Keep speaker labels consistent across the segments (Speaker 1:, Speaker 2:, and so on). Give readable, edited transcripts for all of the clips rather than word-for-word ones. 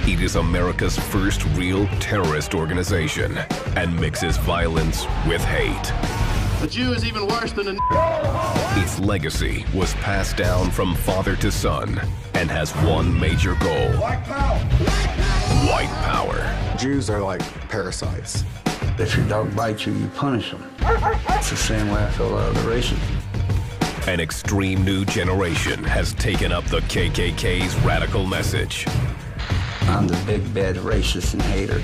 Speaker 1: It is America's first real terrorist organization and mixes violence with hate.
Speaker 2: The Jew is even worse than a...
Speaker 1: Its legacy was passed down from father to son and has one major goal.
Speaker 3: White power!
Speaker 1: White power.
Speaker 4: Jews are like parasites.
Speaker 5: If your dog bites you, you punish them. It's the same way I feel about other races.
Speaker 1: An extreme new generation has taken up the KKK's radical message.
Speaker 5: I'm the big bad racist and hater.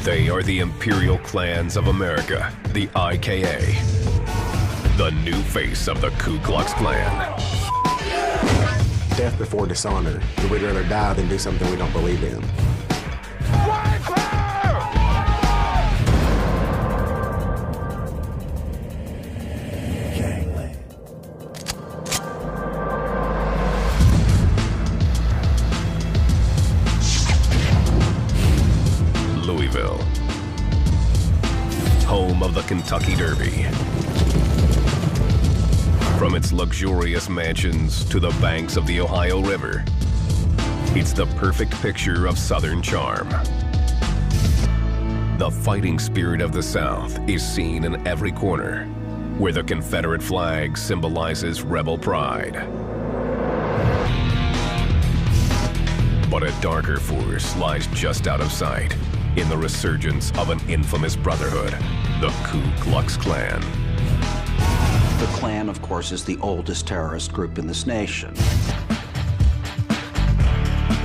Speaker 1: They are the Imperial Clans of America, the IKA. The new face of the Ku Klux Klan.
Speaker 4: Death before dishonor. We'd rather die than do something we don't believe in.
Speaker 1: Louisville, home of the Kentucky Derby. From its luxurious mansions to the banks of the Ohio River, it's the perfect picture of Southern charm. The fighting spirit of the South is seen in every corner, where the Confederate flag symbolizes rebel pride. But a darker force lies just out of sight in the resurgence of an infamous brotherhood, the Ku Klux Klan.
Speaker 6: The Klan, of course, is the oldest terrorist group in this nation.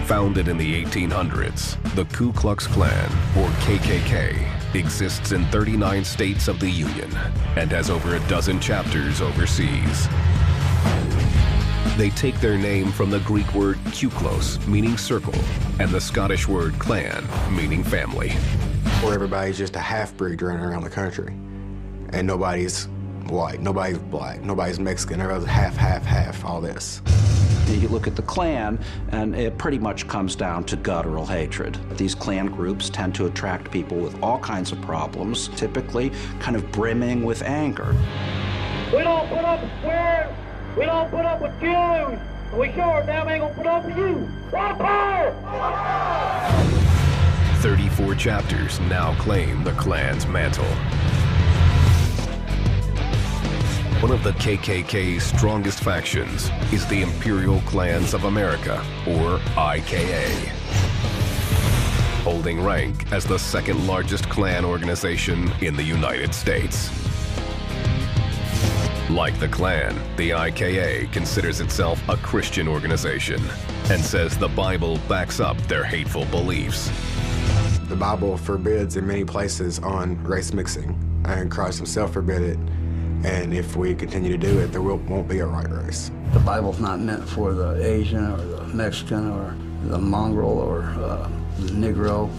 Speaker 1: Founded in the 1800s, the Ku Klux Klan, or KKK, exists in 39 states of the Union and has over a dozen chapters overseas. They take their name from the Greek word kuklos, meaning circle, and the Scottish word clan, meaning family.
Speaker 4: Where everybody's just a half-breed running around the country. And nobody's white, nobody's black, nobody's Mexican, everybody's half, all this.
Speaker 6: You look at the Klan, and it pretty much comes down to guttural hatred. These Klan groups tend to attract people with all kinds of problems, typically kind of brimming with anger.
Speaker 7: We don't put up with swearing. We don't put up with Jews. We sure damn ain't gonna put up with you. White power!
Speaker 1: 34 chapters now claim the Klan's mantle. One of the KKK's strongest factions is the Imperial Clans of America, or IKA, holding rank as the second largest Klan organization in the United States. Like the Klan, the IKA considers itself a Christian organization and says the Bible backs up their hateful beliefs.
Speaker 4: The Bible forbids in many places on race mixing, and Christ himself forbid it. And if we continue to do it, there won't be a right race.
Speaker 5: The Bible's not meant for the Asian or the Mexican or the mongrel or the Negro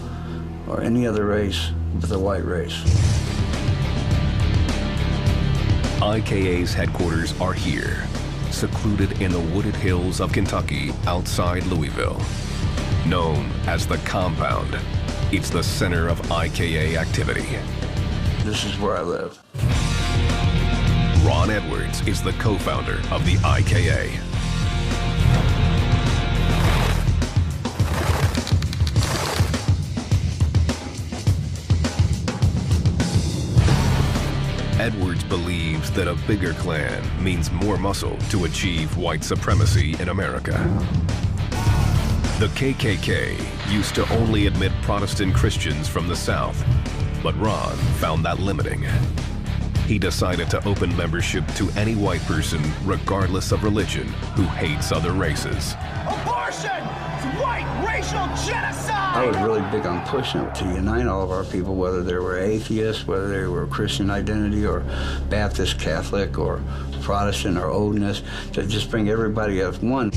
Speaker 5: or any other race but the white race.
Speaker 1: IKA's headquarters are here, secluded in the wooded hills of Kentucky outside Louisville. Known as the Compound, it's the center of IKA activity.
Speaker 5: This is where I live.
Speaker 1: Ron Edwards is the co-founder of the IKA. Edwards believes that a bigger Klan means more muscle to achieve white supremacy in America. The KKK used to only admit Protestant Christians from the South, but Ron found that limiting. He decided to open membership to any white person, regardless of religion, who hates other races.
Speaker 3: Abortion! It's white racial genocide!
Speaker 5: I was really big on pushing it to unite all of our people, whether they were atheists, whether they were Christian identity, or Baptist, Catholic, or Protestant, or Odinist, to just bring everybody as one.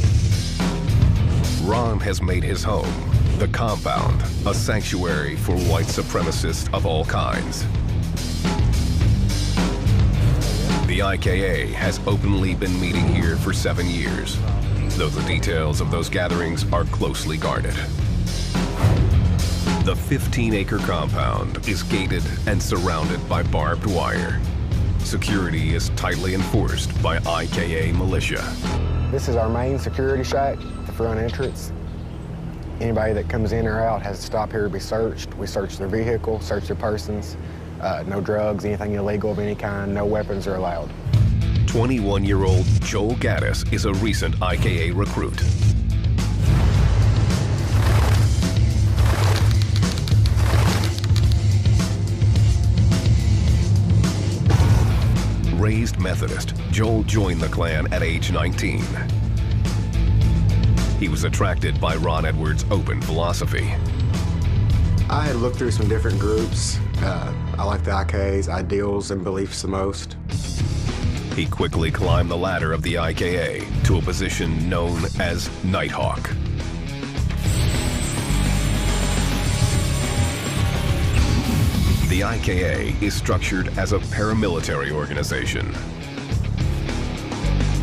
Speaker 1: Ron has made his home, the Compound, a sanctuary for white supremacists of all kinds. The IKA has openly been meeting here for 7 years, though the details of those gatherings are closely guarded. The 15-acre compound is gated and surrounded by barbed wire. Security is tightly enforced by IKA militia.
Speaker 4: This is our main security shack, the front entrance. Anybody that comes in or out has to stop here to be searched. We search their vehicle, search their persons. No drugs, anything illegal of any kind, no weapons are allowed.
Speaker 1: 21-year-old Joel Gaddis is a recent IKA recruit. Raised Methodist, Joel joined the Klan at age 19. He was attracted by Ron Edwards' open philosophy.
Speaker 4: I had looked through some different groups. I like the IKA's ideals and beliefs the most.
Speaker 1: He quickly climbed the ladder of the IKA to a position known as Nighthawk. The IKA is structured as a paramilitary organization.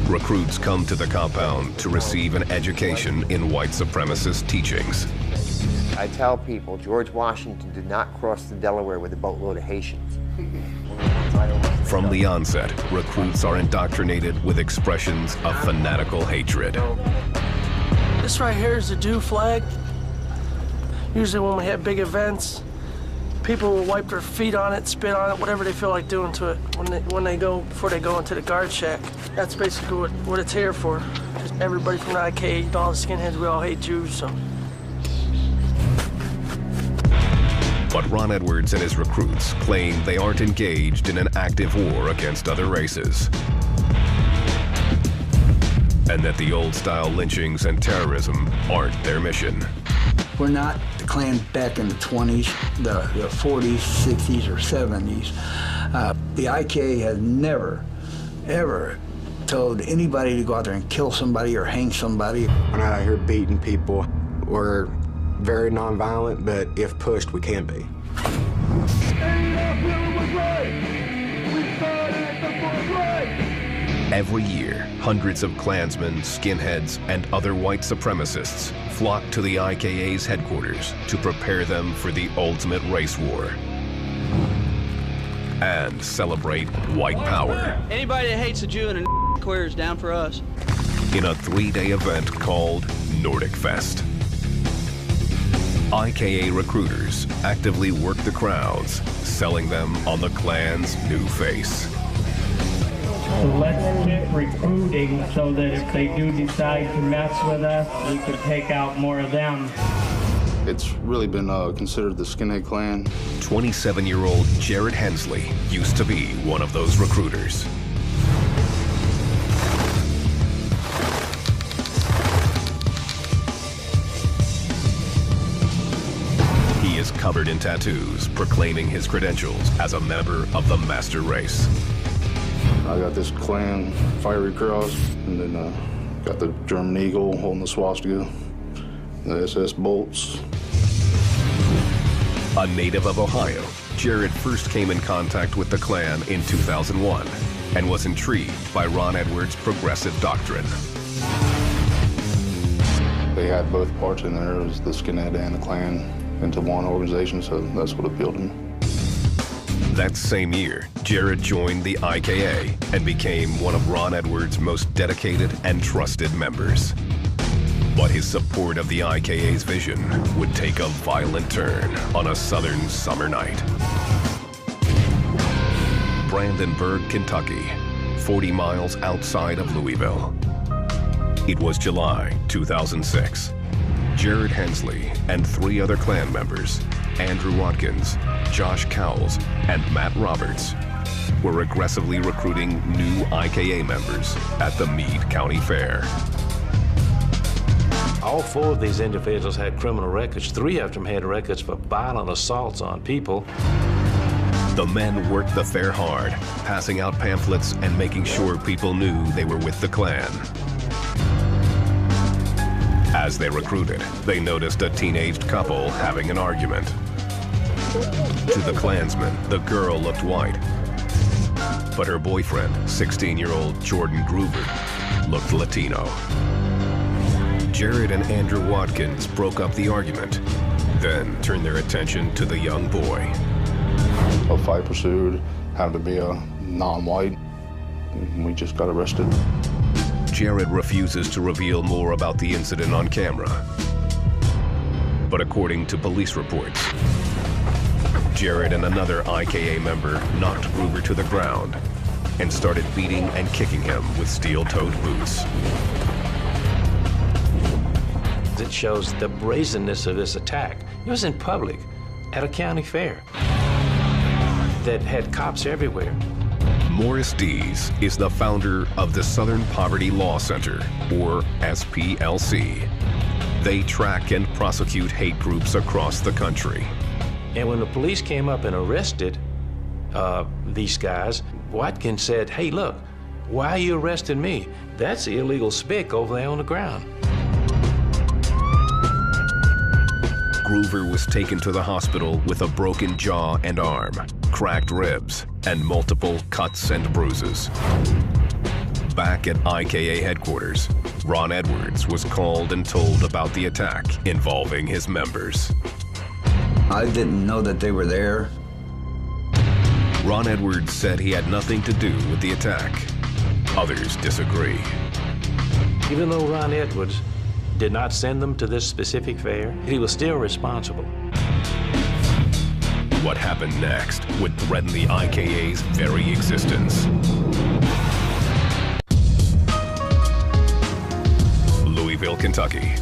Speaker 1: Recruits come to the compound to receive an education in white supremacist teachings.
Speaker 8: I tell people George Washington did not cross the Delaware with a boatload of Haitians.
Speaker 1: From the onset, recruits are indoctrinated with expressions of fanatical hatred.
Speaker 9: This right here is the DO flag. Usually when we have big events, people will wipe their feet on it, spit on it, whatever they feel like doing to it before they go into the guard shack. That's basically what it's here for. Just everybody from the IKA, all the skinheads, we all hate Jews, so.
Speaker 1: But Ron Edwards and his recruits claim they aren't engaged in an active war against other races. And that the old-style lynchings and terrorism aren't their mission.
Speaker 5: We're not the Klan back in the 20s, the 40s, 60s, or 70s. The IKA has never, ever told anybody to go out there and kill somebody or hang somebody.
Speaker 4: We're not out here beating people. We're very nonviolent, but if pushed, we can be.
Speaker 1: Every year, hundreds of Klansmen, skinheads, and other white supremacists flock to the IKA's headquarters to prepare them for the ultimate race war and celebrate white power.
Speaker 10: Anybody that hates a Jew and a queer is down for us.
Speaker 1: In a 3-day event called Nordic Fest. IKA recruiters actively work the crowds, selling them on the Klan's new face.
Speaker 11: So let's get recruiting so that if they do decide to mess with us, we can take out more of them.
Speaker 12: It's really been considered the skinhead Klan.
Speaker 1: 27-year-old Jared Hensley used to be one of those recruiters. He is covered in tattoos, proclaiming his credentials as a member of the master race.
Speaker 12: I got this Klan fiery cross, and then got the German eagle holding the swastika, the SS bolts.
Speaker 1: A native of Ohio, Jared first came in contact with the Klan in 2001 and was intrigued by Ron Edwards' progressive doctrine.
Speaker 12: They had both parts in there, it was the skinhead and the Klan into one organization, so that's what appealed to me.
Speaker 1: That same year, Jared joined the IKA and became one of Ron Edwards' most dedicated and trusted members. But his support of the IKA's vision would take a violent turn on a southern summer night. Brandenburg, Kentucky, 40 miles outside of Louisville. It was July 2006. Jared Hensley and 3 other Klan members, Andrew Watkins, Josh Cowles, and Matt Roberts, were aggressively recruiting new IKA members at the Meade County Fair.
Speaker 13: All 4 of these individuals had criminal records. 3 of them had records for violent assaults on people.
Speaker 1: The men worked the fair hard, passing out pamphlets and making sure people knew they were with the Klan. As they recruited, they noticed a teenaged couple having an argument. To the Klansmen, the girl looked white, but her boyfriend, 16-year-old Jordan Gruber, looked Latino. Jared and Andrew Watkins broke up the argument, then turned their attention to the young boy.
Speaker 12: A fight pursued, happened to be a non-white, and we just got arrested.
Speaker 1: Jared refuses to reveal more about the incident on camera. But according to police reports, Jared and another IKA member knocked Groover to the ground and started beating and kicking him with steel-toed boots.
Speaker 13: It shows the brazenness of this attack. It was in public, at a county fair, that had cops everywhere.
Speaker 1: Morris Dees is the founder of the Southern Poverty Law Center, or SPLC. They track and prosecute hate groups across the country.
Speaker 13: And when the police came up and arrested these guys, Watkins said, "Hey, look, why are you arresting me? That's illegal spick over there on the ground."
Speaker 1: Groover was taken to the hospital with a broken jaw and arm, cracked ribs, and multiple cuts and bruises. Back at IKA headquarters, Ron Edwards was called and told about the attack involving his members.
Speaker 5: I didn't know that they were there.
Speaker 1: Ron Edwards said he had nothing to do with the attack. Others disagree.
Speaker 13: Even though Ron Edwards did not send them to this specific fair, he was still responsible.
Speaker 1: What happened next would threaten the IKA's very existence. Louisville, Kentucky.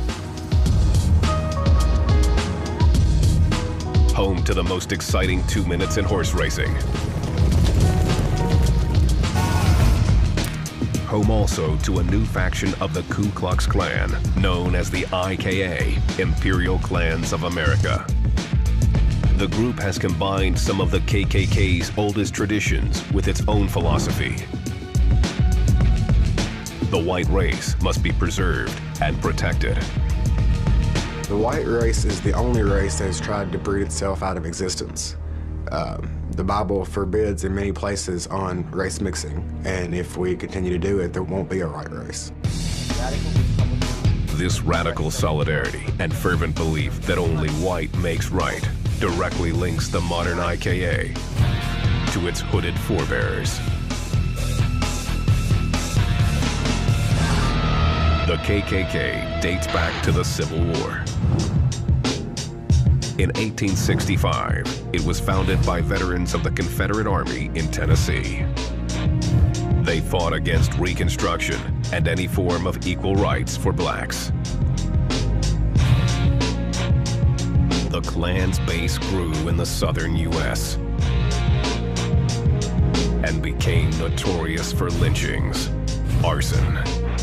Speaker 1: Home to the most exciting 2 minutes in horse racing. Home also to a new faction of the Ku Klux Klan, known as the IKA, Imperial Klans of America. The group has combined some of the KKK's oldest traditions with its own philosophy. The white race must be preserved and protected.
Speaker 4: The white race is the only race that has tried to breed itself out of existence. The Bible forbids in many places on race mixing, and if we continue to do it, there won't be a white race.
Speaker 1: This radical solidarity and fervent belief that only white makes right directly links the modern IKA to its hooded forebears. The KKK dates back to the Civil War. In 1865, it was founded by veterans of the Confederate Army in Tennessee. They fought against Reconstruction and any form of equal rights for blacks. The Klan's base grew in the southern U.S. and became notorious for lynchings, arson,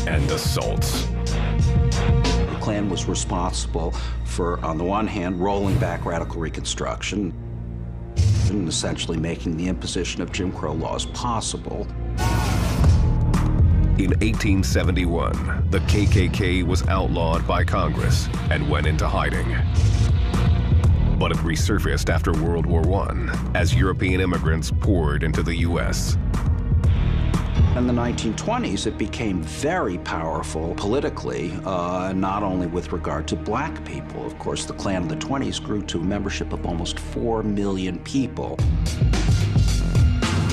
Speaker 1: and assaults.
Speaker 6: The Klan was responsible for, on the one hand, rolling back radical Reconstruction and essentially making the imposition of Jim Crow laws possible.
Speaker 1: In 1871, the KKK was outlawed by Congress and went into hiding. But it resurfaced after World War I as European immigrants poured into the U.S.
Speaker 6: In the 1920s, it became very powerful politically, not only with regard to black people. Of course, the Klan in the 20s grew to a membership of almost 4 million people.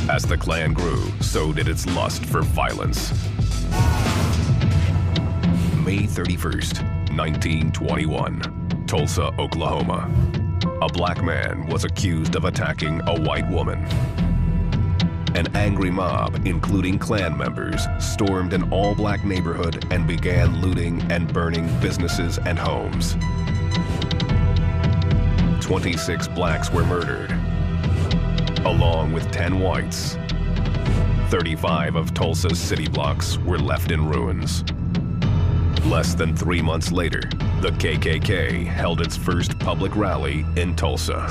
Speaker 1: As the Klan grew, so did its lust for violence. May 31st, 1921, Tulsa, Oklahoma. A black man was accused of attacking a white woman. An angry mob, including Klan members, stormed an all-black neighborhood and began looting and burning businesses and homes. 26 blacks were murdered, along with 10 whites. 35 of Tulsa's city blocks were left in ruins. Less than 3 months later, the KKK held its first public rally in Tulsa.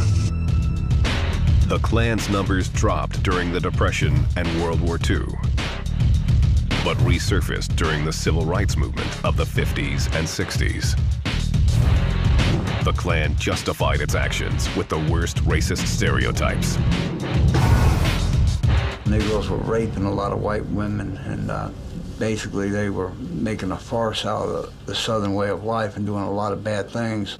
Speaker 1: The Klan's numbers dropped during the Depression and World War II, but resurfaced during the Civil Rights Movement of the 50s and 60s. The Klan justified its actions with the worst racist stereotypes.
Speaker 5: Negroes were raping a lot of white women, and basically they were making a farce out of the Southern way of life and doing a lot of bad things.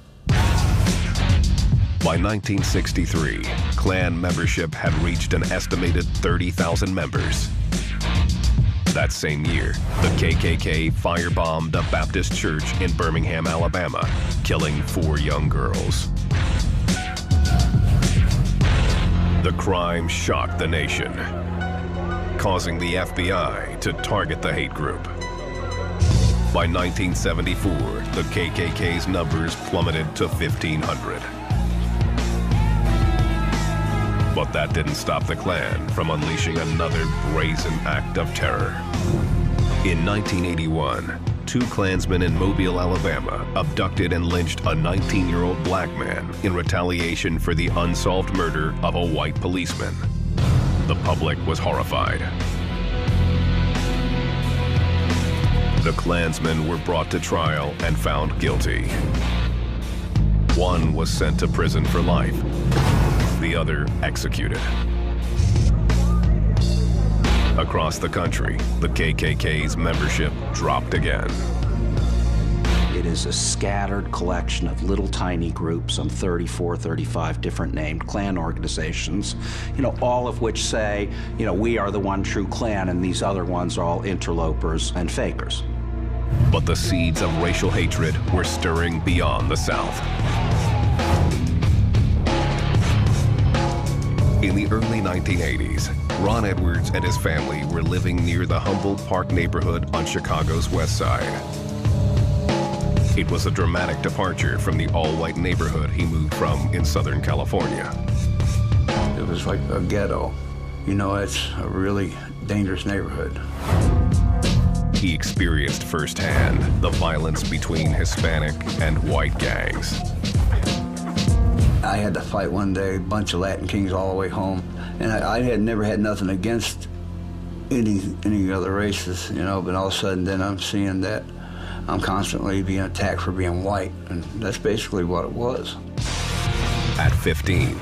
Speaker 1: By 1963, Klan membership had reached an estimated 30,000 members. That same year, the KKK firebombed a Baptist church in Birmingham, Alabama, killing 4 young girls. The crime shocked the nation, causing the FBI to target the hate group. By 1974, the KKK's numbers plummeted to 1,500. But that didn't stop the Klan from unleashing another brazen act of terror. In 1981, 2 Klansmen in Mobile, Alabama, abducted and lynched a 19-year-old black man in retaliation for the unsolved murder of a white policeman. The public was horrified. The Klansmen were brought to trial and found guilty. One was sent to prison for life, the other executed. Across the country, the KKK's membership dropped again.
Speaker 6: It is a scattered collection of little tiny groups, some 34, 35 different named Klan organizations, all of which say, we are the one true Klan and these other ones are all interlopers and fakers.
Speaker 1: But the seeds of racial hatred were stirring beyond the South. In the early 1980s, Ron Edwards and his family were living near the Humboldt Park neighborhood on Chicago's west side. It was a dramatic departure from the all-white neighborhood he moved from in Southern California.
Speaker 5: It was like a ghetto. It's a really dangerous neighborhood.
Speaker 1: He experienced firsthand the violence between Hispanic and white gangs.
Speaker 5: I had to fight one day, a bunch of Latin Kings all the way home, and I had never had nothing against any other races, but all of a sudden then I'm seeing that I'm constantly being attacked for being white, and that's basically what it was.
Speaker 1: At 15,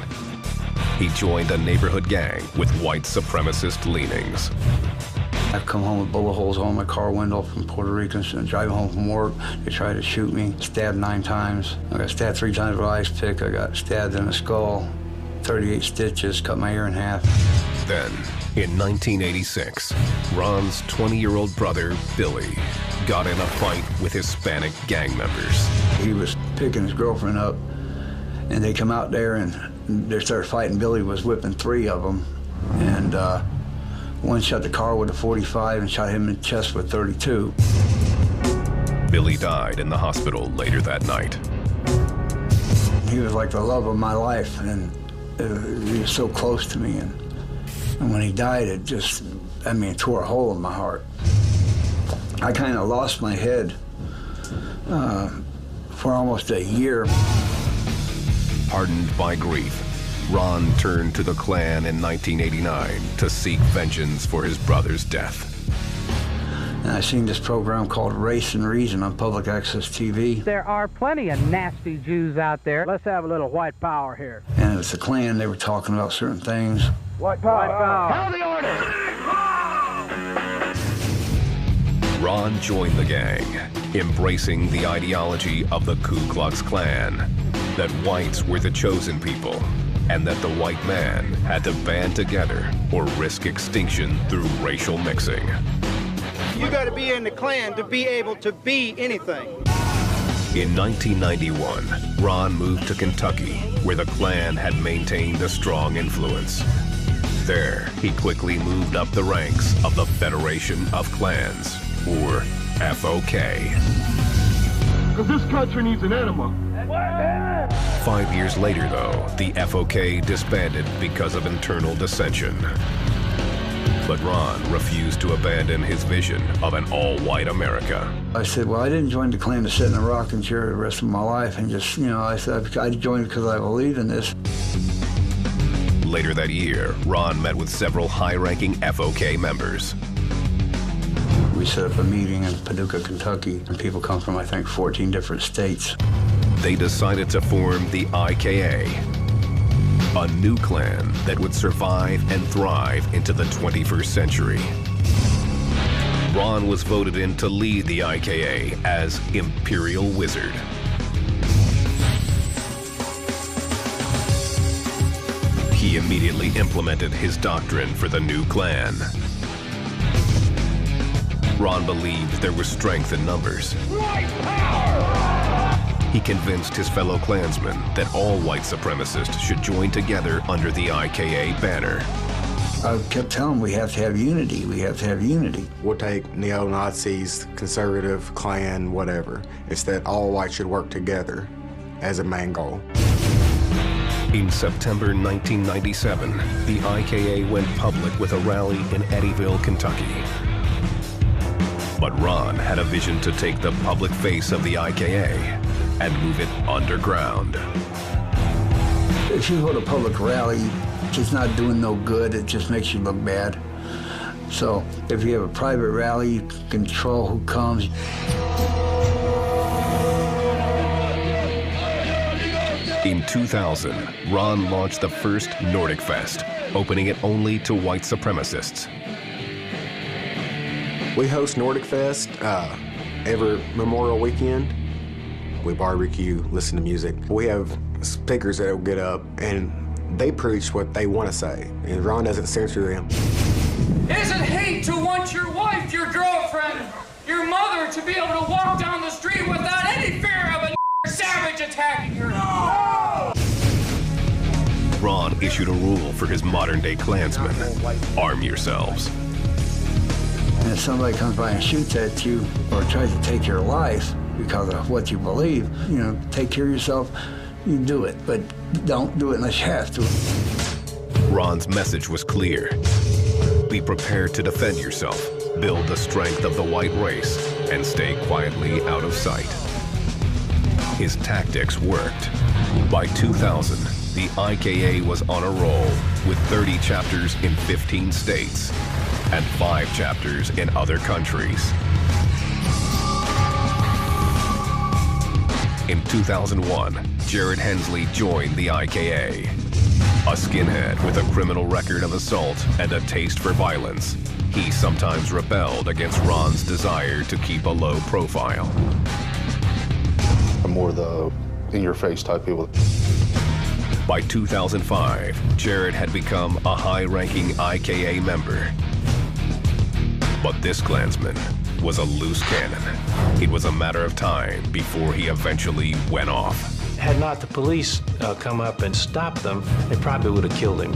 Speaker 1: he joined a neighborhood gang with white supremacist leanings.
Speaker 5: I've come home with bullet holes on my car window from Puerto Ricans and driving home from work. They tried to shoot me, stabbed 9 times. I got stabbed 3 times with an ice pick. I got stabbed in the skull, 38 stitches, cut my ear in half.
Speaker 1: Then, in 1986, Ron's 20-year-old brother, Billy, got in a fight with Hispanic gang members.
Speaker 5: He was picking his girlfriend up, and they come out there and they started fighting. Billy was whipping 3 of them, and one shot the car with a .45 and shot him in the chest with 32.
Speaker 1: Billy died in the hospital later that night.
Speaker 5: He was like the love of my life, and he was so close to me. And when he died, it just, it tore a hole in my heart. I kind of lost my head for almost a year.
Speaker 1: Hardened by grief, Ron turned to the Klan in 1989 to seek vengeance for his brother's death.
Speaker 5: And I seen this program called Race and Reason on public access TV.
Speaker 14: There are plenty of nasty Jews out there. Let's have a little white power here.
Speaker 5: And it's the Klan, they were talking about certain things.
Speaker 14: White power. White power.
Speaker 3: Hell the order!
Speaker 1: Ron joined the gang, embracing the ideology of the Ku Klux Klan, that whites were the chosen people, and that the white man had to band together or risk extinction through racial mixing.
Speaker 15: You got to be in the Klan to be able to be anything.
Speaker 1: In 1991, Ron moved to Kentucky, where the Klan had maintained a strong influence. There, he quickly moved up the ranks of the Federation of Klans, or FOK.
Speaker 2: Because this country needs an enema.
Speaker 1: 5 years later, though, the FOK disbanded because of internal dissension. But Ron refused to abandon his vision of an all-white America.
Speaker 5: I said, well, I didn't join the Klan to sit in a rocking chair the rest of my life and just, I said, I joined because I believe in this.
Speaker 1: Later that year, Ron met with several high-ranking FOK members.
Speaker 5: We set up a meeting in Paducah, Kentucky, and people come from, I think, 14 different states.
Speaker 1: They decided to form the IKA, a new Klan that would survive and thrive into the 21st century. Ron was voted in to lead the IKA as Imperial Wizard. He immediately implemented his doctrine for the new Klan. Ron believed there was strength in numbers. He convinced his fellow Klansmen that all white supremacists should join together under the IKA banner.
Speaker 5: I kept telling them we have to have unity, we have to have unity.
Speaker 4: We'll take neo-Nazis, conservative, Klan, whatever. It's that all whites should work together as a main goal.
Speaker 1: In September 1997, the IKA went public with a rally in Eddyville, Kentucky. But Ron had a vision to take the public face of the IKA and move it underground.
Speaker 5: If you hold a public rally, it's not doing no good, it just makes you look bad. So if you have a private rally, you can control who comes.
Speaker 1: In 2000, Ron launched the first Nordic Fest, opening it only to white supremacists.
Speaker 4: We host Nordic Fest every Memorial weekend. We barbecue, listen to music. We have speakers that will get up and they preach what they want to say, and Ron doesn't censor them.
Speaker 16: Isn't hate to want your wife, your girlfriend, your mother to be able to walk down the street without any fear of a savage attacking her? No!
Speaker 1: Ron issued a rule for his modern-day Klansmen: arm yourselves.
Speaker 5: And if somebody comes by and shoots at you or tries to take your life because of what you believe, you know, take care of yourself, you do it, but don't do it unless you have to.
Speaker 1: Ron's message was clear. Be prepared to defend yourself, build the strength of the white race, and stay quietly out of sight. His tactics worked. By 2000, the IKA was on a roll with 30 chapters in 15 states and 5 chapters in other countries. In 2001, Jared Hensley joined the IKA. A skinhead with a criminal record of assault and a taste for violence, he sometimes rebelled against Ron's desire to keep a low profile.
Speaker 12: I'm more the in-your-face type people.
Speaker 1: By 2005, Jared had become a high-ranking IKA member. But this Klansman was a loose cannon. It was a matter of time before he eventually went off.
Speaker 13: Had not the police come up and stopped them, they probably would have killed him.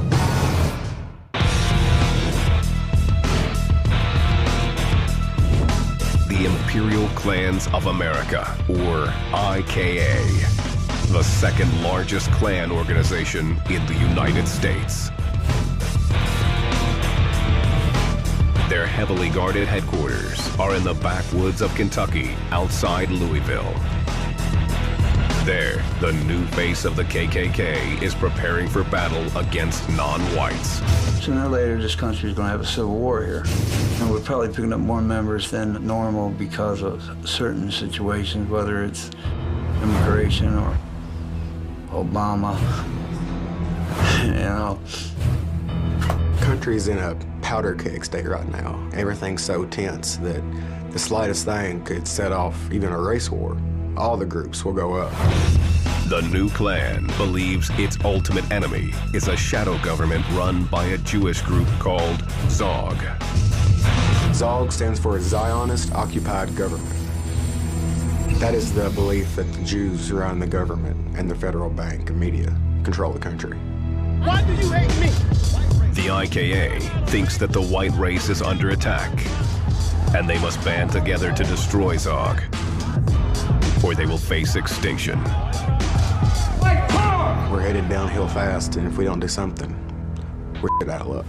Speaker 1: The Imperial Klans of America, or IKA, the second largest Klan organization in the United States. Their heavily guarded headquarters are in the backwoods of Kentucky, outside Louisville. There, the new face of the KKK is preparing for battle against non-whites.
Speaker 5: Sooner or later, this country is going to have a civil war here. And we're probably picking up more members than normal because of certain situations, whether it's immigration or Obama, you know.
Speaker 4: Country's in a powder keg state right now. Everything's so tense that the slightest thing could set off even a race war. All the groups will go up.
Speaker 1: The new Klan believes its ultimate enemy is a shadow government run by a Jewish group called ZOG.
Speaker 4: ZOG stands for Zionist Occupied Government. That is the belief that the Jews run the government and the federal bank and media control the country.
Speaker 3: Why do you hate me?
Speaker 1: The IKA thinks that the white race is under attack, and they must band together to destroy ZOG, or they will face extinction.
Speaker 4: We're headed downhill fast, and if we don't do something, we're out of luck.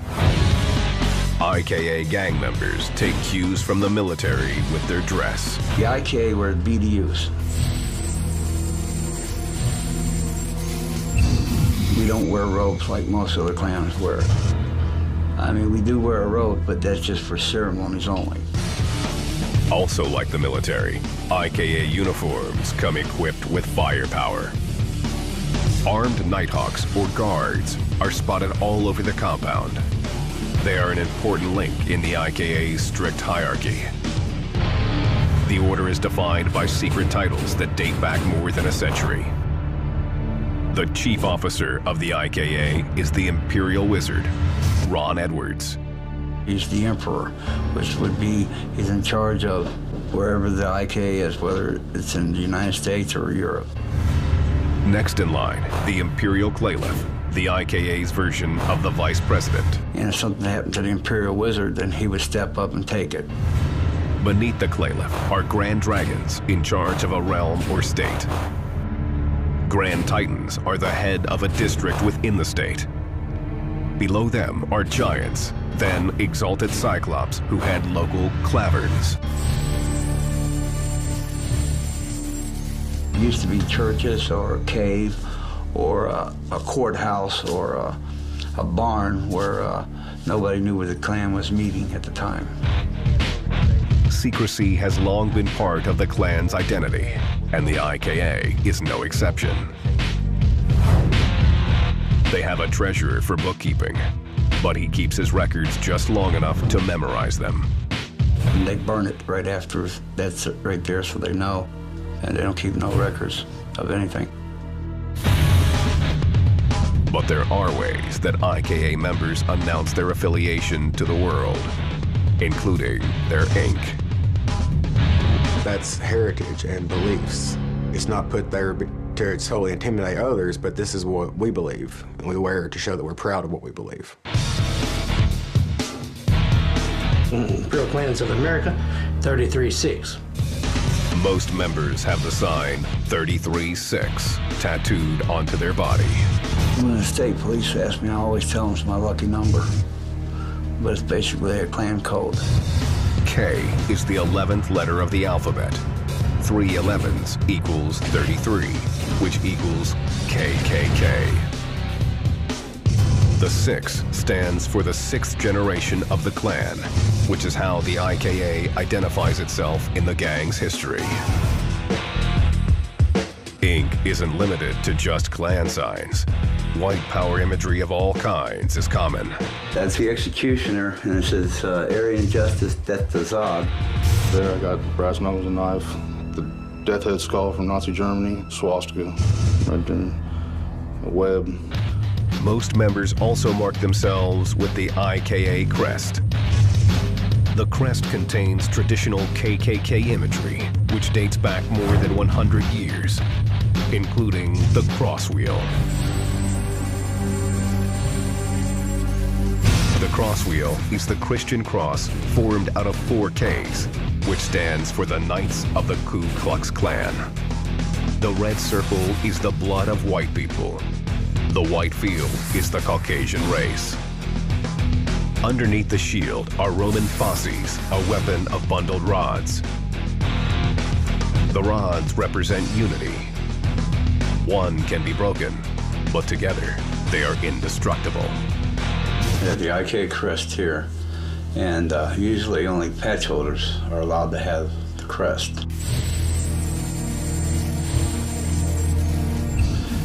Speaker 1: IKA gang members take cues from the military with their dress.
Speaker 5: The IKA were BDUs. We don't wear robes like most other clans wear. I mean, we do wear a robe, but that's just for ceremonies only.
Speaker 1: Also like the military, IKA uniforms come equipped with firepower. Armed Nighthawks, or guards, are spotted all over the compound. They are an important link in the IKA's strict hierarchy. The order is defined by secret titles that date back more than a century. The chief officer of the IKA is the Imperial Wizard, Ron Edwards.
Speaker 5: He's the emperor, which would be he's in charge of wherever the IKA is, whether it's in the United States or Europe.
Speaker 1: Next in line, the Imperial Caliph, the IKA's version of the vice president.
Speaker 5: And if something happened to the Imperial Wizard, then he would step up and take it.
Speaker 1: Beneath the Caliph are Grand Dragons in charge of a realm or state. Grand Titans are the head of a district within the state. Below them are Giants, then Exalted Cyclops, who had local Claverns.
Speaker 5: It used to be churches or a cave or a courthouse or a barn where nobody knew where the Klan was meeting at the time.
Speaker 1: Secrecy has long been part of the Klan's identity, and the IKA is no exception. They have a treasurer for bookkeeping, but he keeps his records just long enough to memorize them.
Speaker 5: And they burn it right after, that's it right there, so they know, and they don't keep no records of anything.
Speaker 1: But there are ways that IKA members announce their affiliation to the world, including their ink.
Speaker 4: That's heritage and beliefs. It's not put there to solely intimidate others, but this is what we believe, and we wear it to show that we're proud of what we believe.
Speaker 17: Imperial Clans of America, 33-6.
Speaker 1: Most members have the sign 33-6 tattooed onto their body.
Speaker 5: When the state police ask me, I always tell them it's my lucky number, but it's basically a Klan code.
Speaker 1: K is the 11th letter of the alphabet. 3 11s equals 33, which equals KKK. The 6 stands for the 6th generation of the Klan, which is how the IKA identifies itself in the gang's history. Ink isn't limited to just Klan signs. White power imagery of all kinds is common.
Speaker 5: That's the executioner, and it says, Aryan Justice, Death to Zod.
Speaker 12: There I got brass knuckles and knife, the death head skull from Nazi Germany, swastika, right there, a web.
Speaker 1: Most members also mark themselves with the IKA crest. The crest contains traditional KKK imagery, which dates back more than 100 years, including the cross wheel. The cross wheel is the Christian cross formed out of 4 Ks, which stands for the Knights of the Ku Klux Klan. The red circle is the blood of white people. The white field is the Caucasian race. Underneath the shield are Roman fasces, a weapon of bundled rods. The rods represent unity. One can be broken, but together they are indestructible.
Speaker 5: We have the IK crest here, and usually only patch holders are allowed to have the crest.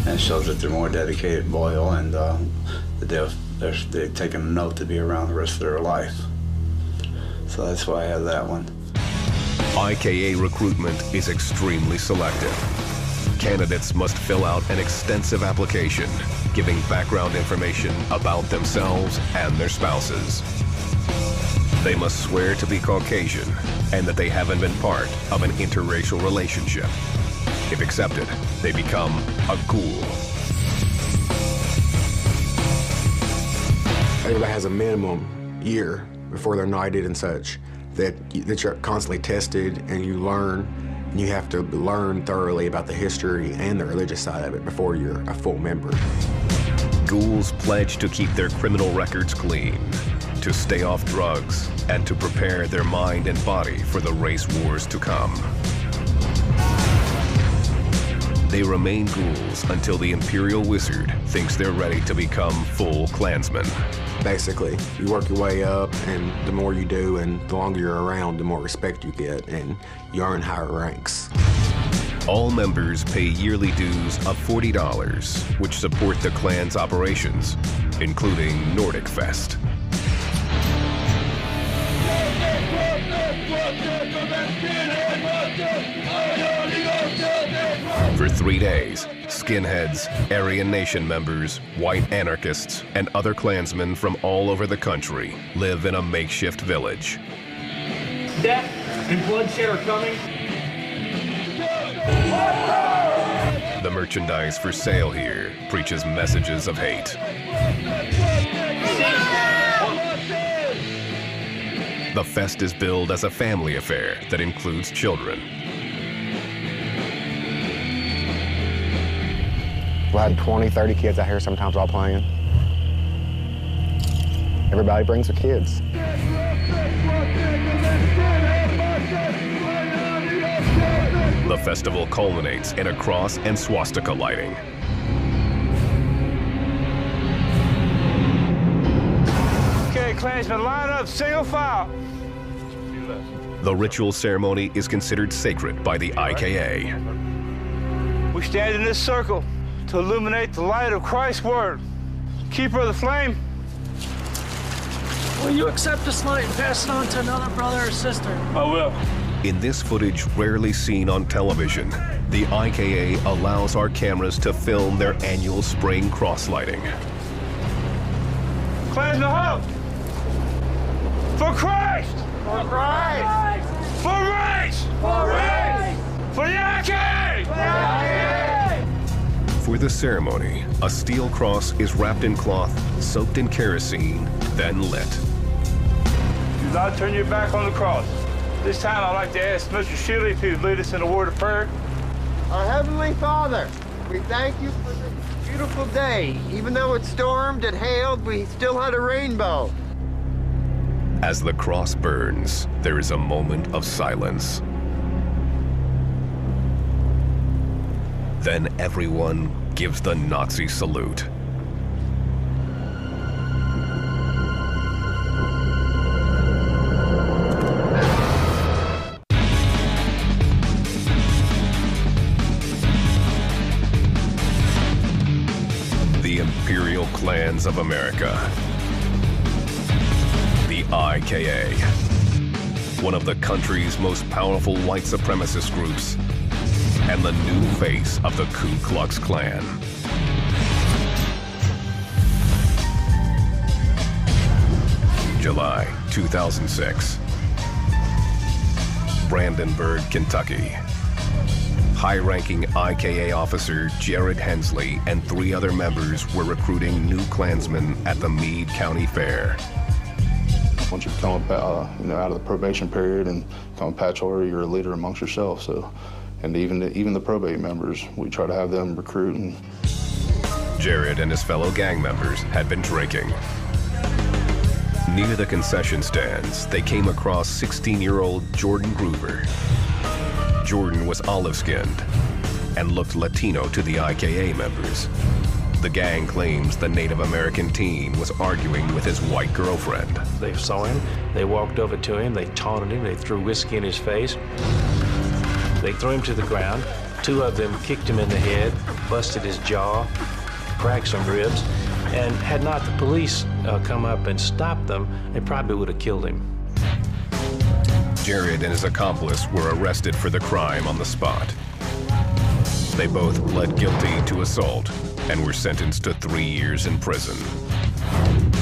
Speaker 5: And it shows that they're more dedicated, loyal, and they've taken a note to be around the rest of their life. So that's why I have that one.
Speaker 1: IKA recruitment is extremely selective. Candidates must fill out an extensive application, giving background information about themselves and their spouses. They must swear to be Caucasian and that they haven't been part of an interracial relationship. If accepted, they become a ghoul.
Speaker 4: Everybody has a minimum year before they're knighted and such, that you're constantly tested and you learn. And you have to learn thoroughly about the history and the religious side of it before you're a full member.
Speaker 1: Ghouls pledge to keep their criminal records clean, to stay off drugs, and to prepare their mind and body for the race wars to come. They remain ghouls until the Imperial Wizard thinks they're ready to become full Klansmen.
Speaker 4: Basically, you work your way up, and the more you do and the longer you're around, the more respect you get, and you earn higher ranks.
Speaker 1: All members pay yearly dues of $40, which support the Klan's operations, including Nordic Fest. For 3 days, skinheads, Aryan Nation members, white anarchists, and other Klansmen from all over the country live in a makeshift village.
Speaker 3: Death and bloodshed are coming.
Speaker 1: The merchandise for sale here preaches messages of hate. The fest is billed as a family affair that includes children.
Speaker 4: We had 20, 30 kids out here sometimes all playing. Everybody brings their kids.
Speaker 1: The festival culminates in a cross and swastika lighting.
Speaker 3: Okay, Klansmen, line up, single file.
Speaker 1: The ritual ceremony is considered sacred by the IKA.
Speaker 3: We stand in this circle to illuminate the light of Christ's word. Keeper of the flame.
Speaker 9: Will you accept this light and pass it on to another brother or sister?
Speaker 3: I will.
Speaker 1: In this footage rarely seen on television, the IKA allows our cameras to film their annual spring cross lighting.
Speaker 3: Klansmen, hope! For Christ!
Speaker 7: For Christ!
Speaker 3: For race!
Speaker 7: For race!
Speaker 3: For the IKA!
Speaker 7: For the IKA!
Speaker 1: For the ceremony, a steel cross is wrapped in cloth, soaked in kerosene, then lit.
Speaker 3: Do not turn your back on the cross. This time I'd like to ask Mr. Shealy if he would lead us in a word of prayer.
Speaker 8: Our Heavenly Father, we thank you for this beautiful day. Even though it stormed, it hailed, we still had a rainbow.
Speaker 1: As the cross burns, there is a moment of silence. Then everyone gives the Nazi salute. The Imperial Clans of America. The IKA. One of the country's most powerful white supremacist groups, and the new face of the Ku Klux Klan. July 2006. Brandenburg, Kentucky. High-ranking IKA officer Jared Hensley and 3 other members were recruiting new Klansmen at the Meade County Fair.
Speaker 12: Once you come out of the probation period and become a patch holder, you're a leader amongst yourself. So, and even the probate members, we try to have them recruit.
Speaker 1: Jared and his fellow gang members had been drinking. Near the concession stands, they came across 16-year-old Jordan Groover. Jordan was olive-skinned and looked Latino to the IKA members. The gang claims the Native American teen was arguing with his white girlfriend.
Speaker 13: They saw him, they walked over to him, they taunted him, they threw whiskey in his face. They threw him to the ground. 2 of them kicked him in the head, busted his jaw, cracked some ribs, and had not the police come up and stopped them, they probably would have killed him.
Speaker 1: Jared and his accomplice were arrested for the crime on the spot. They both pled guilty to assault and were sentenced to 3 years in prison.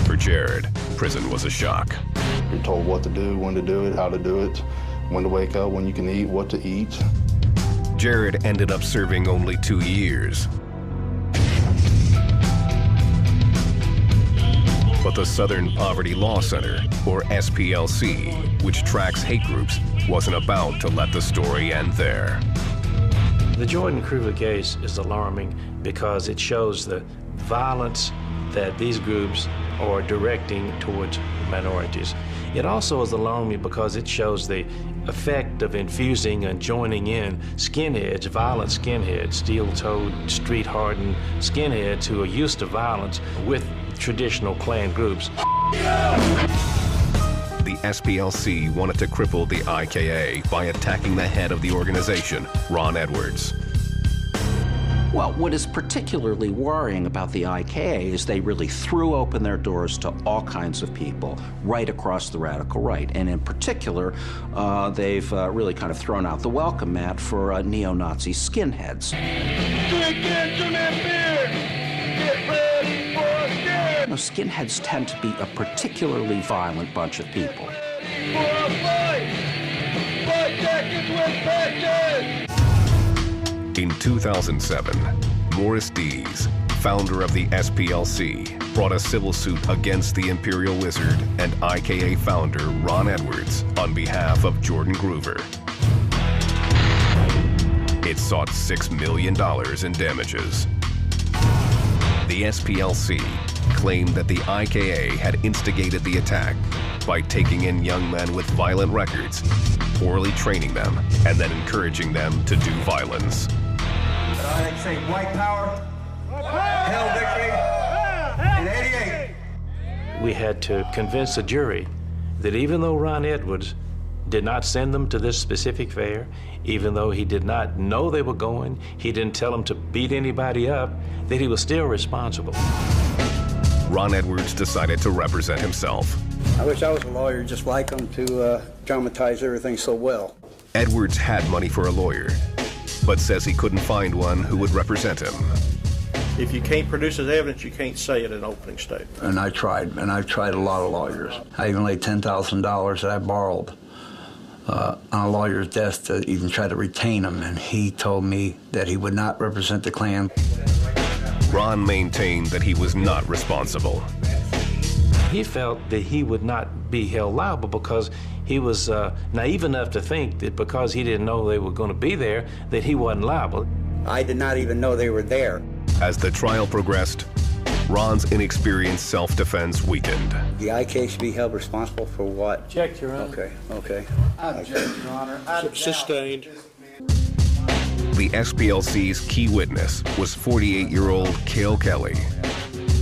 Speaker 1: For Jared, prison was a shock.
Speaker 12: You're told what to do, when to do it, how to do it, when to wake up, when you can eat, what to eat.
Speaker 1: Jared ended up serving only 2 years. But the Southern Poverty Law Center, or SPLC, which tracks hate groups, wasn't about to let the story end there.
Speaker 13: The Jordan Groover case is alarming because it shows the violence that these groups are directing towards minorities. It also is alarming because it shows the effect of infusing and joining in skinheads, violent skinheads, steel-toed, street-hardened skinheads who are used to violence with traditional Klan groups.
Speaker 1: The SPLC wanted to cripple the IKA by attacking the head of the organization, Ron Edwards.
Speaker 6: Well, what is particularly worrying about the IKA is they really threw open their doors to all kinds of people right across the radical right. And in particular, they've really kind of thrown out the welcome mat for neo-Nazi skinheads. Now, skinheads tend to be a particularly violent bunch of people.
Speaker 1: In 2007, Morris Dees, founder of the SPLC, brought a civil suit against the Imperial Wizard and IKA founder Ron Edwards on behalf of Jordan Groover. It sought $6 million in damages. The SPLC claimed that the IKA had instigated the attack by taking in young men with violent records, poorly training them, and then encouraging them to do violence.
Speaker 15: I like to say white power, hell victory, in 88.
Speaker 13: We had to convince the jury that even though Ron Edwards did not send them to this specific fair, even though he did not know they were going, he didn't tell them to beat anybody up, that he was still responsible.
Speaker 1: Ron Edwards decided to represent himself.
Speaker 5: I wish I was a lawyer just like him to dramatize everything so well.
Speaker 1: Edwards had money for a lawyer, but says he couldn't find one who would represent him.
Speaker 18: If you can't produce his evidence, you can't say it in an opening statement.
Speaker 5: And I've tried a lot of lawyers. I even laid $10,000 that I borrowed on a lawyer's desk to even try to retain him, and he told me that he would not represent the Klan.
Speaker 1: Ron maintained that he was not responsible.
Speaker 13: He felt that he would not be held liable because he was naive enough to think that because he didn't know they were going to be there, that he wasn't liable.
Speaker 5: I did not even know they were there.
Speaker 1: As the trial progressed, Ron's inexperienced self-defense weakened.
Speaker 5: The IK should be held responsible for what?
Speaker 10: Object, Your Honor.
Speaker 5: Okay.
Speaker 15: I object, Your Honor.
Speaker 18: Sustained.
Speaker 1: The SPLC's key witness was 48-year-old Cale Kelly,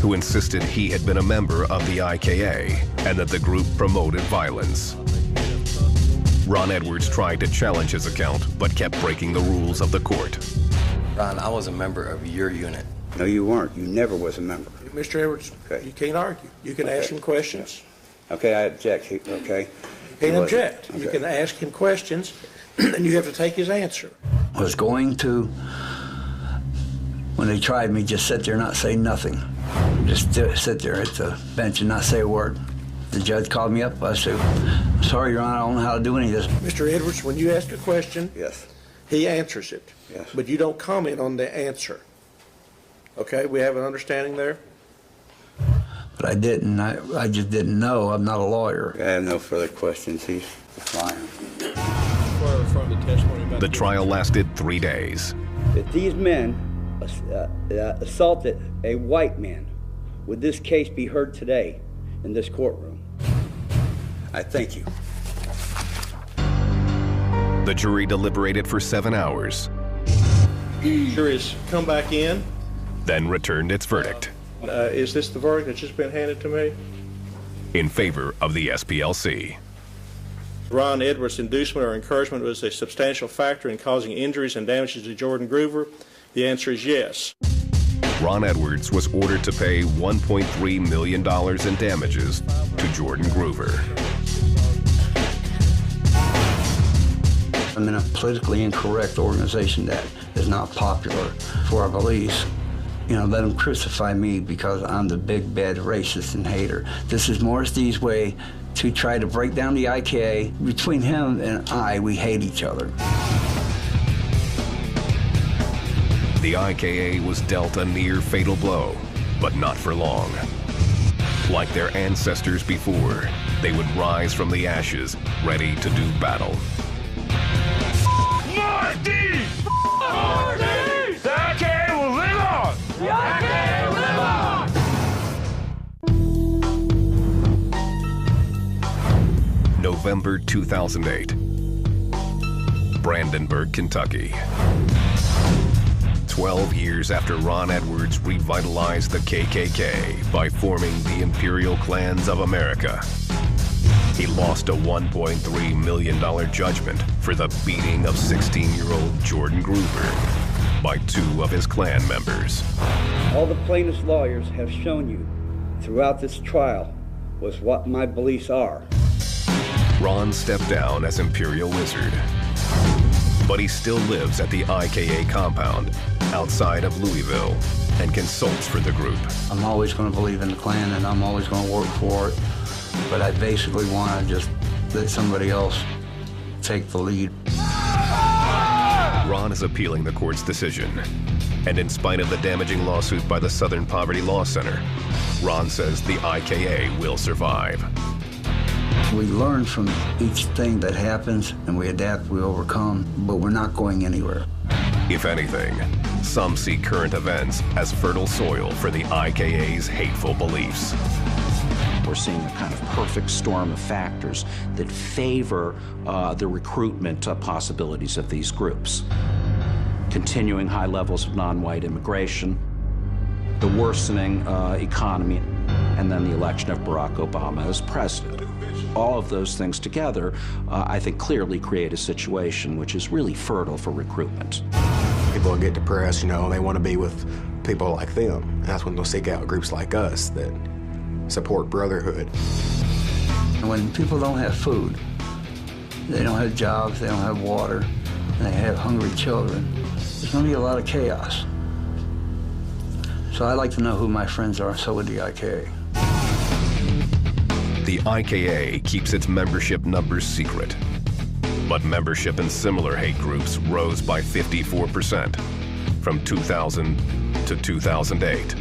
Speaker 1: who insisted he had been a member of the IKA and that the group promoted violence. Ron Edwards tried to challenge his account, but kept breaking the rules of the court.
Speaker 19: Ron, I was a member of your unit.
Speaker 5: No, you weren't. You never was a member.
Speaker 18: Mr. Edwards, you can't argue. You can ask him questions.
Speaker 5: Okay, I object. Okay.
Speaker 18: You can't object. Okay. You can ask him questions, and you have to take his answer.
Speaker 5: I was going to, when they tried me, just sit there and not say nothing. Just sit there at the bench and not say a word. The judge called me up. I said, "I'm sorry, Your Honor, I don't know how to do any of this."
Speaker 18: Mr. Edwards, when you ask a question,
Speaker 5: yes,
Speaker 18: he answers it.
Speaker 5: Yes.
Speaker 18: But you don't comment on the answer. Okay, we have an understanding there?
Speaker 5: But I didn't. I just didn't know. I'm not a lawyer. I have no further questions. He's fine.
Speaker 1: The trial lasted 3 days.
Speaker 20: If these men assaulted a white man, would this case be heard today in this courtroom?
Speaker 5: I thank you.
Speaker 1: The jury deliberated for 7 hours.
Speaker 18: Jury's come back in.
Speaker 1: Then returned its verdict.
Speaker 18: Is this the verdict that's just been handed to me?
Speaker 1: In favor of the SPLC.
Speaker 18: Ron Edwards' inducement or encouragement was a substantial factor in causing injuries and damages to Jordan Groover. The answer is yes.
Speaker 1: Ron Edwards was ordered to pay $1.3 million in damages to Jordan Groover.
Speaker 5: I'm in a politically incorrect organization that is not popular for our beliefs. You know, let them crucify me because I'm the big, bad racist and hater. This is Morris Dees' way to try to break down the IKA. Between him and I, we hate each other.
Speaker 1: The IKA was dealt a near fatal blow, but not for long. Like their ancestors before, they would rise from the ashes, ready to do battle.
Speaker 3: Morris Dees! Morris Dees! The IKA will live on! The IKA will live on!
Speaker 1: November 2008. Brandenburg, Kentucky. 12 years after Ron Edwards revitalized the KKK by forming the Imperial Clans of America, he lost a $1.3 million judgment for the beating of 16-year-old Jordan Groover by 2 of his Klan members.
Speaker 20: All the plaintiff's lawyers have shown you throughout this trial was what my beliefs are.
Speaker 1: Ron stepped down as Imperial Wizard, but he still lives at the IKA compound outside of Louisville and consults for the group.
Speaker 5: I'm always going to believe in the Klan, and I'm always going to work for it, but I basically want to just let somebody else take the lead.
Speaker 1: Ron is appealing the court's decision, and in spite of the damaging lawsuit by the Southern Poverty Law Center, Ron says the IKA will survive.
Speaker 5: We learn from each thing that happens, and we adapt, we overcome, but we're not going anywhere.
Speaker 1: If anything, some see current events as fertile soil for the IKA's hateful beliefs.
Speaker 6: We're seeing a kind of perfect storm of factors that favor the recruitment possibilities of these groups. Continuing high levels of non-white immigration, the worsening economy, and then the election of Barack Obama as president. All of those things together, I think, clearly create a situation which is really fertile for recruitment.
Speaker 4: People get depressed, you know, they want to be with people like them. And that's when they'll seek out groups like us that support brotherhood.
Speaker 5: When people don't have food, they don't have jobs, they don't have water, and they have hungry children, there's going to be a lot of chaos. So I like to know who my friends are, so would the IKA.
Speaker 1: The IKA keeps its membership numbers secret, but membership in similar hate groups rose by 54% from 2000 to 2008.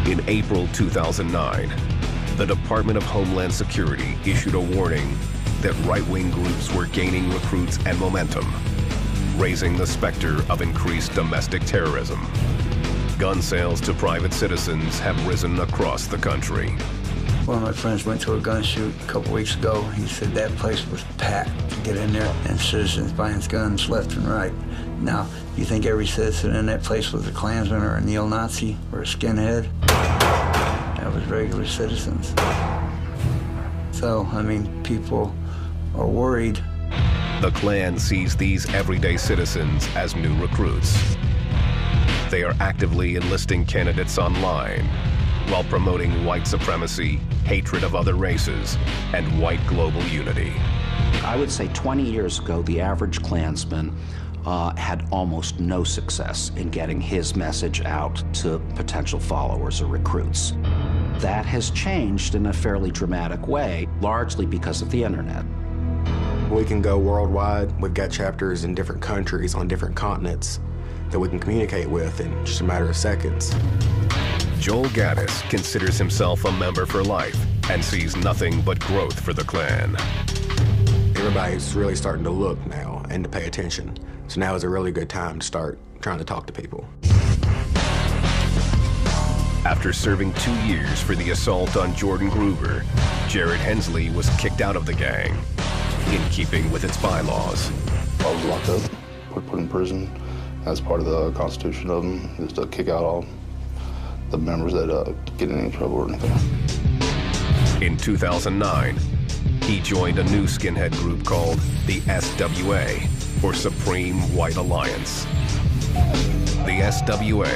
Speaker 1: In April 2009, the Department of Homeland Security issued a warning that right-wing groups were gaining recruits and momentum, raising the specter of increased domestic terrorism. Gun sales to private citizens have risen across the country.
Speaker 5: One of my friends went to a gun shoot a couple weeks ago. He said that place was packed to get in there, and citizens buying guns left and right. Now, you think every citizen in that place was a Klansman or a neo-Nazi or a skinhead? That was regular citizens. So, I mean, people are worried.
Speaker 1: The Klan sees these everyday citizens as new recruits. They are actively enlisting candidates online while promoting white supremacy, hatred of other races, and white global unity.
Speaker 6: I would say 20 years ago, the average Klansman had almost no success in getting his message out to potential followers or recruits. That has changed in a fairly dramatic way, largely because of the internet.
Speaker 4: We can go worldwide. We've got chapters in different countries on different continents that we can communicate with in just a matter of seconds.
Speaker 1: Joel Gaddis considers himself a member for life and sees nothing but growth for the Klan.
Speaker 4: Everybody's really starting to look now and to pay attention. So now is a really good time to start trying to talk to people.
Speaker 1: After serving 2 years for the assault on Jordan Groover, Jared Hensley was kicked out of the gang, in keeping with its bylaws.
Speaker 12: I was locked up, put in prison. That's part of the constitution of them, is to kick out all the members that get in any trouble or anything.
Speaker 1: In 2009, he joined a new skinhead group called the SWA, or Supreme White Alliance. The SWA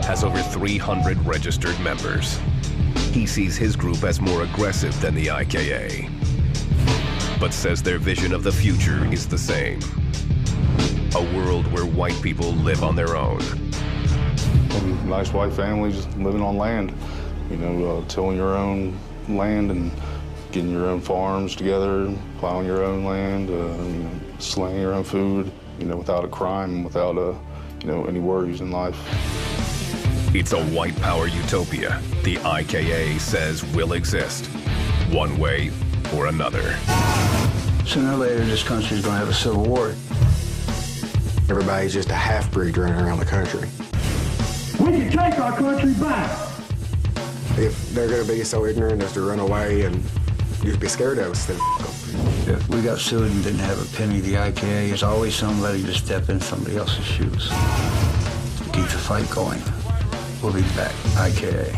Speaker 1: has over 300 registered members. He sees his group as more aggressive than the IKA, but says their vision of the future is the same. A world where white people live on their own.
Speaker 12: Nice white families living on land, you know, tilling your own land and getting your own farms together, plowing your own land, you know, slaying your own food, you know, without a crime, without you know, any worries in life.
Speaker 1: It's a white power utopia the IKA says will exist, one way or another.
Speaker 5: Sooner or later, this country's going to have a civil war.
Speaker 4: Everybody's just a half-breed running around the country.
Speaker 2: We can take our country back.
Speaker 4: If they're going to be so ignorant as to run away and you'd be scared of us, then
Speaker 5: If we got sued and didn't have a penny, the IKA is always somebody to step in somebody else's shoes. Keep the fight going. We'll be back, IKA.